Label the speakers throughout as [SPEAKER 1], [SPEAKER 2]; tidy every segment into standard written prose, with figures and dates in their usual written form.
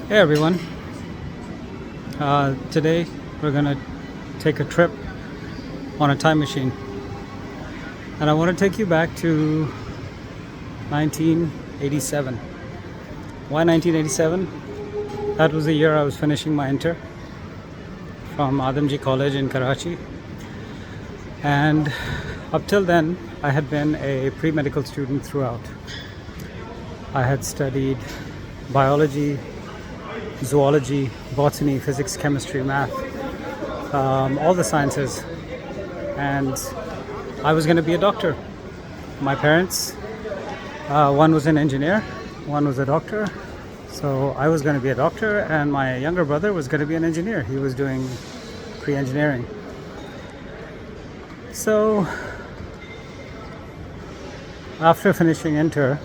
[SPEAKER 1] Hey everyone, today we're gonna take a trip on a time machine, and I want to take you back to 1987. Why 1987? That was the year I was finishing my inter from Adamji College in Karachi, and up till then I had been a pre-medical student throughout. I had studied biology, zoology, botany, physics, chemistry, math, all the sciences, and I was going to be a doctor. My parents, one was an engineer, one was a doctor, so I was going to be a doctor, and my younger brother was going to be an engineer. He was doing pre-engineering. So after finishing inter,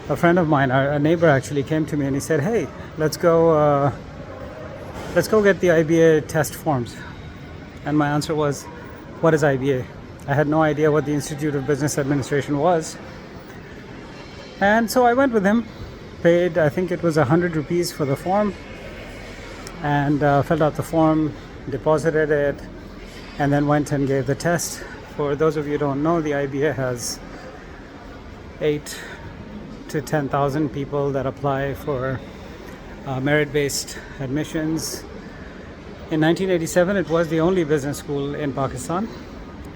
[SPEAKER 1] a friend of mine, a neighbor actually came to me and he said, "Hey, let's go get the IBA test forms." And my answer was, "What is IBA?" I had no idea what the Institute of Business Administration was. And so I went with him, paid, I think it was 100 rupees for the form, and filled out the form, deposited it, and then went and gave the test. For those of you who don't know, the IBA has 8 to 10,000 people that apply for merit-based admissions. In 1987, it was the only business school in Pakistan,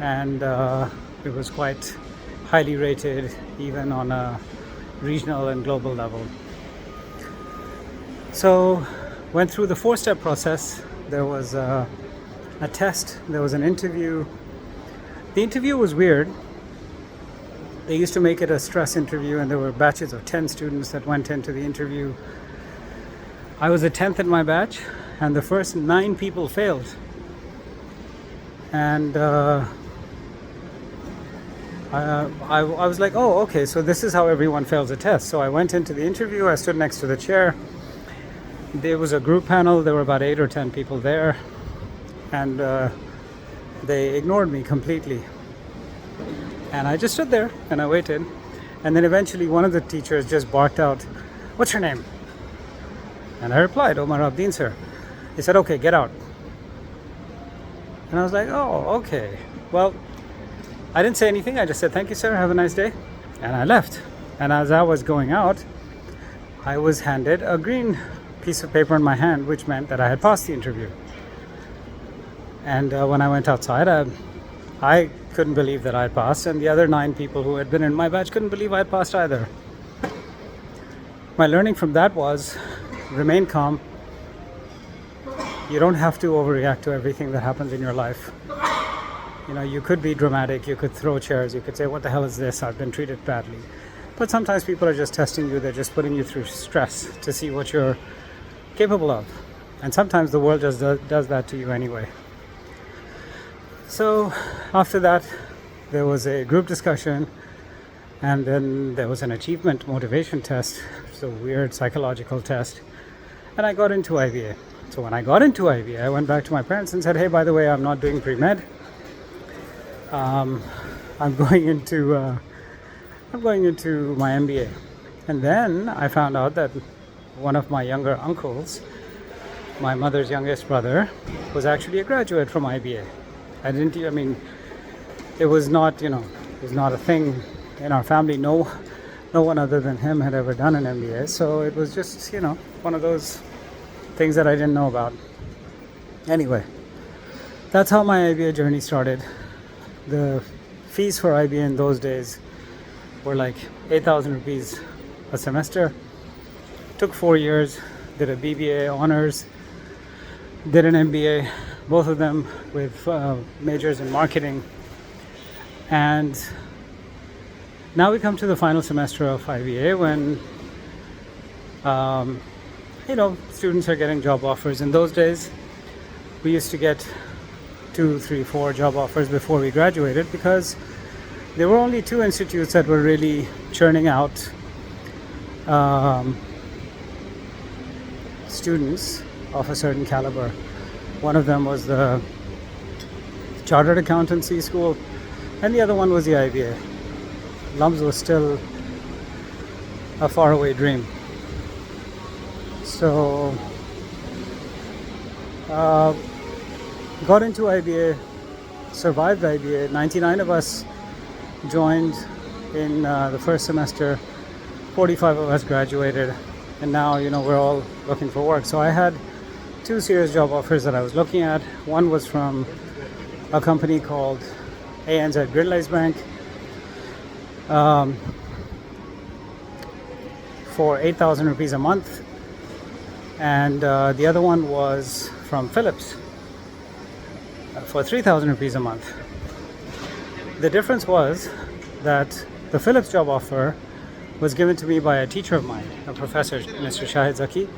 [SPEAKER 1] and it was quite highly rated, even on a regional and global level. So, went through the 4-step process. There was a test, there was an interview. The interview was weird. They used to make it a stress interview, and there were batches of 10 students that went into the interview. I was the 10th in my batch, and the first 9 people failed. And I was like, oh, okay, so this is how everyone fails a test. So I went into the interview, I stood next to the chair. There was a group panel, there were about 8 or 10 people there, and they ignored me completely. And I just stood there and I waited. And then eventually one of the teachers just barked out, "What's your name?" And I replied, "Omar Abedin, sir." He said, "Okay, get out." And I was like, oh, okay. Well, I didn't say anything. I just said, "Thank you, sir. Have a nice day." And I left. And as I was going out, I was handed a green piece of paper in my hand, which meant that I had passed the interview. And when I went outside, I couldn't believe that I had passed, and the other 9 people who had been in my batch couldn't believe I had passed either. My learning from that was, remain calm. You don't have to overreact to everything that happens in your life. You know, you could be dramatic, you could throw chairs, you could say, "What the hell is this? I've been treated badly." But sometimes people are just testing you, they're just putting you through stress to see what you're capable of. And sometimes the world just does that to you anyway. So after that, there was a group discussion, and then there was an achievement motivation test. It's a weird psychological test, and I got into IBA. So when I got into IBA, I went back to my parents and said, "Hey, by the way, I'm not doing pre-med. I'm going into my MBA." And then I found out that one of my younger uncles, my mother's youngest brother, was actually a graduate from IBA. It was not a thing in our family. No one other than him had ever done an MBA. So it was just, one of those things that I didn't know about. Anyway, that's how my IBA journey started. The fees for IBA in those days were like 8,000 rupees a semester. Took 4 years, did a BBA honors, did an MBA, both of them with majors in marketing. And now we come to the final semester of IBA when students are getting job offers. In those days, we used to get 2, 3, 4 job offers before we graduated, because there were only 2 institutes that were really churning out students of a certain caliber. One of them was the Chartered Accountancy School, and the other one was the IBA. LUMS was still a faraway dream. So got into IBA, survived IBA. 99 of us joined in the first semester. 45 of us graduated, and now we're all looking for work. So I had two serious job offers that I was looking at. One was from a company called ANZ Gridleys Bank for 8,000 rupees a month, and the other one was from Philips for 3,000 rupees a month. The difference was that the Philips job offer was given to me by a teacher of mine, a professor, Mr. Shahid Zaki,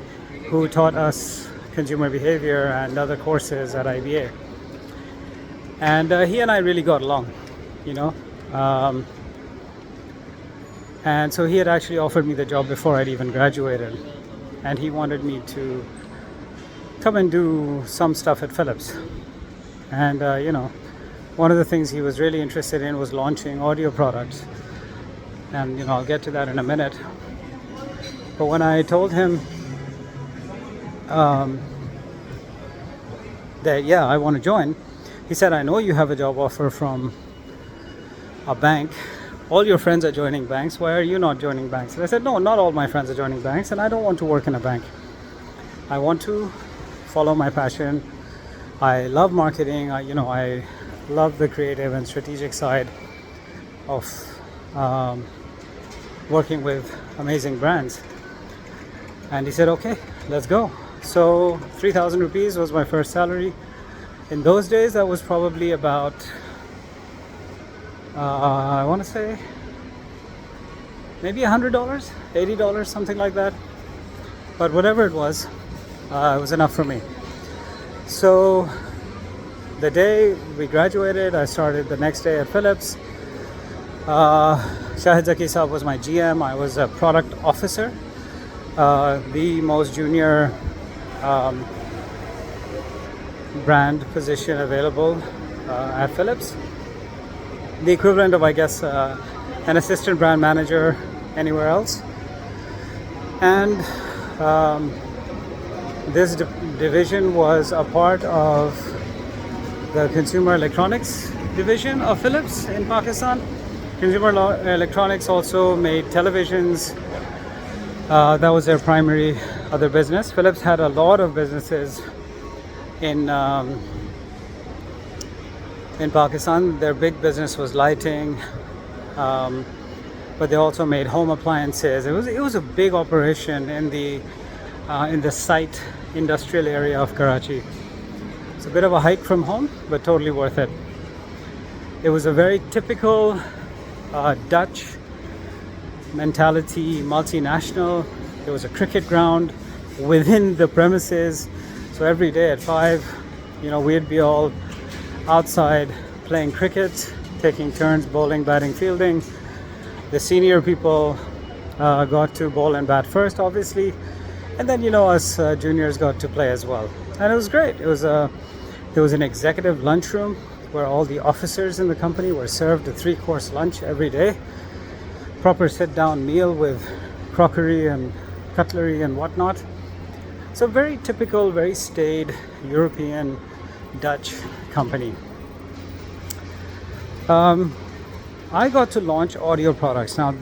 [SPEAKER 1] who taught us consumer behavior and other courses at IBA. And he and I really got along, and so he had actually offered me the job before I'd even graduated, and he wanted me to come and do some stuff at Philips. And one of the things he was really interested in was launching audio products, and I'll get to that in a minute. But when I told him that I want to join, he said, I know you have a job offer from a bank. All your friends are joining banks. Why are you not joining banks? And I said, no, not all my friends are joining banks, and I don't want to work in a bank. I want to follow my passion. I love marketing. I love the creative and strategic side of working with amazing brands. And he said, okay, let's go. So 3,000 rupees was my first salary. In those days, that was probably about, I want to say, maybe $100, $80, something like that. But whatever it was enough for me. So the day we graduated, I started the next day at Philips. Shahid Zaki Saab was my GM. I was a product officer, the most junior brand position available at Philips. The equivalent of, I guess, an assistant brand manager anywhere else. And this division was a part of the consumer electronics division of Philips in Pakistan. Consumer electronics also made televisions. That was their primary other business. Philips had a lot of businesses in Pakistan. Their big business was lighting, but they also made home appliances. It was a big operation in the site industrial area of Karachi. It's a bit of a hike from home, but totally worth it. It was a very typical Dutch mentality, multinational. There was a cricket ground within the premises, so every day at 5, we'd be all outside playing cricket, taking turns bowling, batting, fielding. The senior people got to bowl and bat first, obviously, and then us juniors got to play as well, and it was great. There was an executive lunchroom where all the officers in the company were served a 3-course lunch every day, proper sit-down meal with crockery and cutlery and whatnot. So very typical, very staid European Dutch company. I got to launch audio products. Now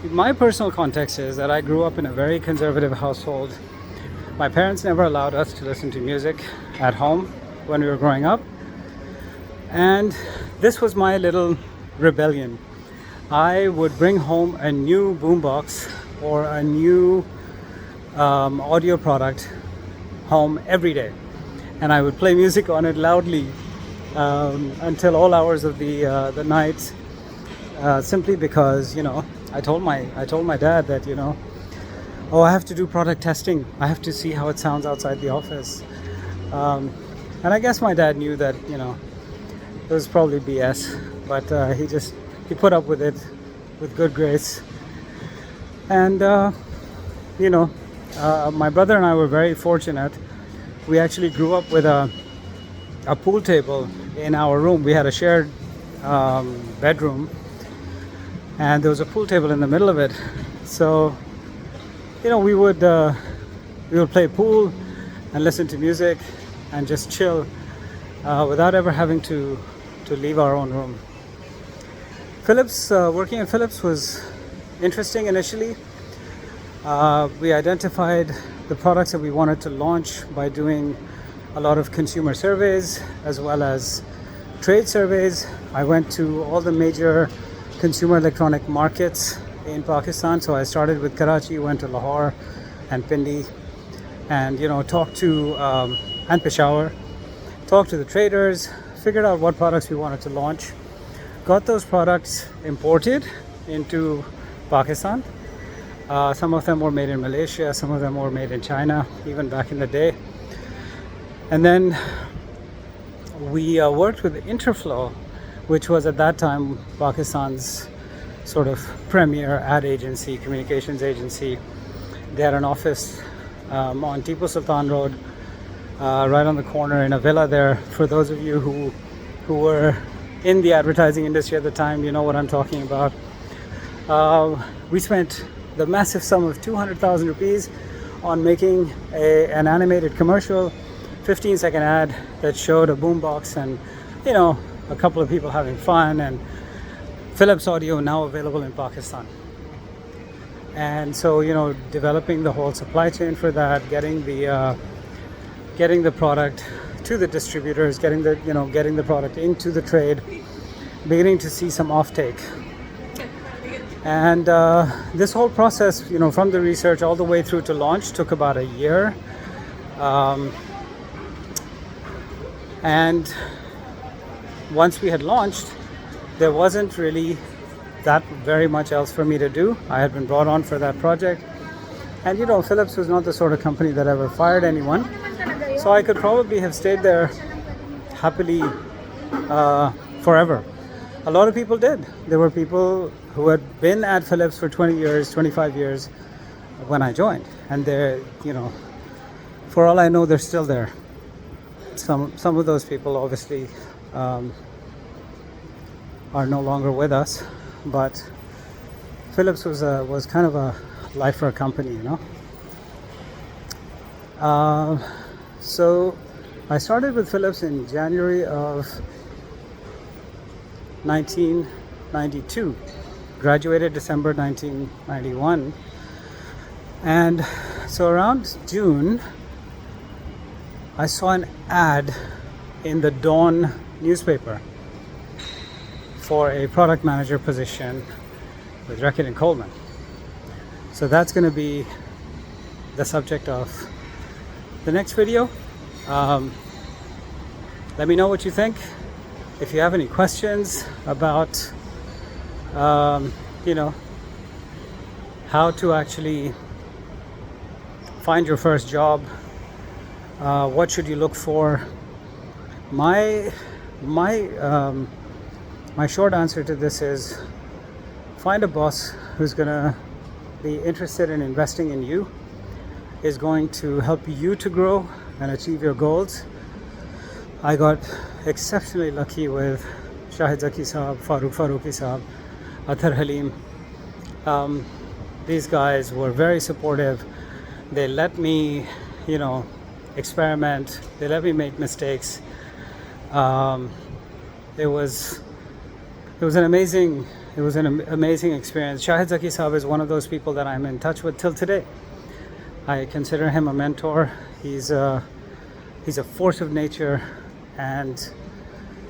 [SPEAKER 1] my personal context is that I grew up in a very conservative household. My parents never allowed us to listen to music at home when we were growing up. And this was my little rebellion. I would bring home a new boombox or a new audio product home every day, and I would play music on it loudly until all hours of the night, simply because I told my dad that I have to do product testing. I have to see how it sounds outside the office, and I guess my dad knew that it was probably BS, but he put up with it with good grace. And my brother and I were very fortunate. We actually grew up with a pool table in our room. We had a shared bedroom, and there was a pool table in the middle of it. So we would we would play pool and listen to music and just chill without ever having to leave our own room. Philips, working at Philips was interesting initially. We identified the products that we wanted to launch by doing a lot of consumer surveys as well as trade surveys. I went to all the major consumer electronic markets in Pakistan. So I started with Karachi, went to Lahore and Pindi, and talked to and Peshawar, talked to the traders, figured out what products we wanted to launch, got those products imported into Pakistan. Some of them were made in Malaysia, some of them were made in China, even back in the day. And then we worked with Interflow, which was at that time Pakistan's sort of premier ad agency, communications agency. They had an office on Tipu Sultan Road, right on the corner in a villa there. For those of you who were in the advertising industry at the time, you know what I'm talking about. We spent the massive sum of 200,000 rupees on making an animated commercial, 15-second ad that showed a boombox and a couple of people having fun, and Philips audio now available in Pakistan. And so developing the whole supply chain for that, getting the product to the distributors, getting the product into the trade, beginning to see some offtake. And this whole process, from the research all the way through to launch, took about a year. And once we had launched, there wasn't really that very much else for me to do. I had been brought on for that project. And Philips was not the sort of company that ever fired anyone. So I could probably have stayed there happily forever. A lot of people did. There were people who had been at Philips for 20 years, 25 years when I joined. And they're, for all I know, they're still there. Some of those people obviously are no longer with us, but Philips was kind of a lifer company, So I started with Philips in January of 1992, graduated December 1991, and so around June I saw an ad in the Dawn newspaper for a product manager position with Reckitt Colman. So that's going to be the subject of the next video. Let me know what you think. If you have any questions about how to actually find your first job, what should you look for, my short answer to this is find a boss who's gonna be interested in investing in you, is going to help you to grow and achieve your goals. I got exceptionally lucky with Shahid Zaki Saab, Farooqi Saab, Athar Halim. These guys were very supportive. They let me, experiment. They let me make mistakes. It was an amazing experience. Shahid Zaki Saab is one of those people that I'm in touch with till today. I consider him a mentor. He's a force of nature, and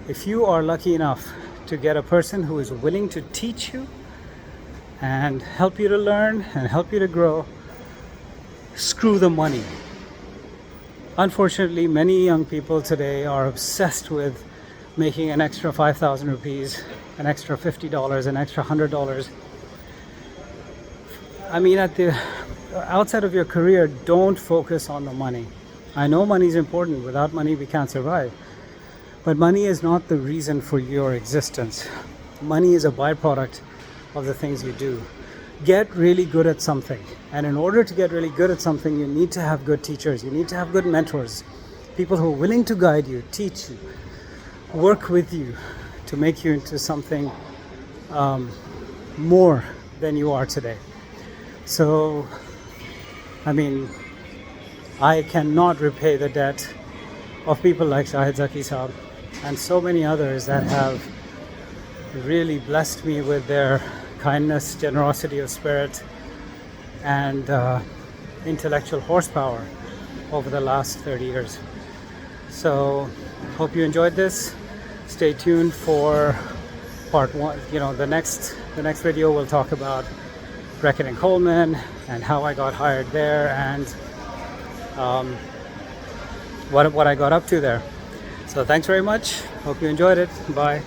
[SPEAKER 1] if you are lucky enough to get a person who is willing to teach you and help you to learn and help you to grow, screw the money. Unfortunately, many young people today are obsessed with making an extra 5,000 rupees, an extra $50, an extra $100. I mean, at the outside of your career, don't focus on the money. I know money is important. Without money, we can't survive. But money is not the reason for your existence. Money is a byproduct of the things you do. Get really good at something. And in order to get really good at something, you need to have good teachers. You need to have good mentors. People who are willing to guide you, teach you, work with you to make you into something more than you are today. So, I mean, I cannot repay the debt of people like Shahid Zaki Saab and so many others that have really blessed me with their kindness, generosity of spirit, and intellectual horsepower over the last 30 years. So, hope you enjoyed this. Stay tuned for part one. The next video will talk about Reckitt and Colman and how I got hired there, and what I got up to there. So thanks very much. Hope you enjoyed it. Bye.